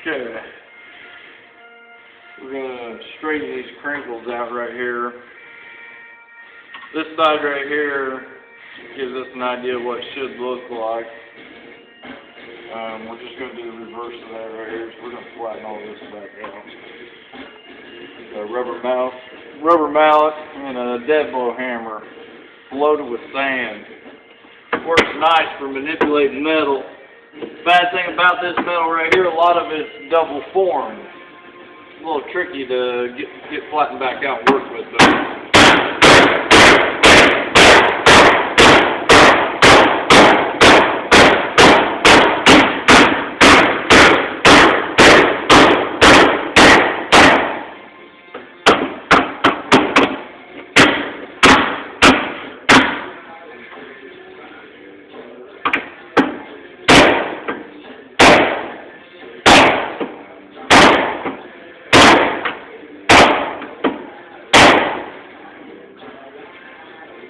Okay. We're going to straighten these crinkles out right here. This side right here gives us an idea of what it should look like. We're just going to do the reverse of that right here. So we're going to flatten all this back out. A rubber mallet, and a dead blow hammer loaded with sand. Works nice for manipulating metal. Bad thing about this metal right here, a lot of it's double formed. It's a little tricky to get flattened back out and work with though.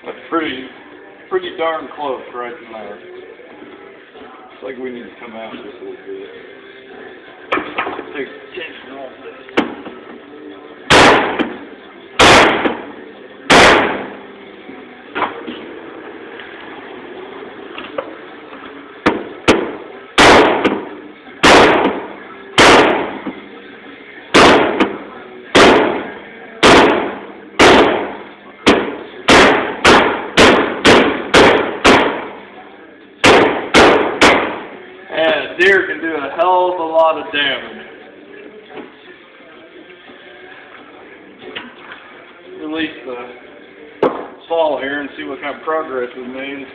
That's pretty darn close right in there. Looks like we need to come out just a little bit. Take tension off this. And a deer can do a hell of a lot of damage. Release the saw here and see what kind of progress we made.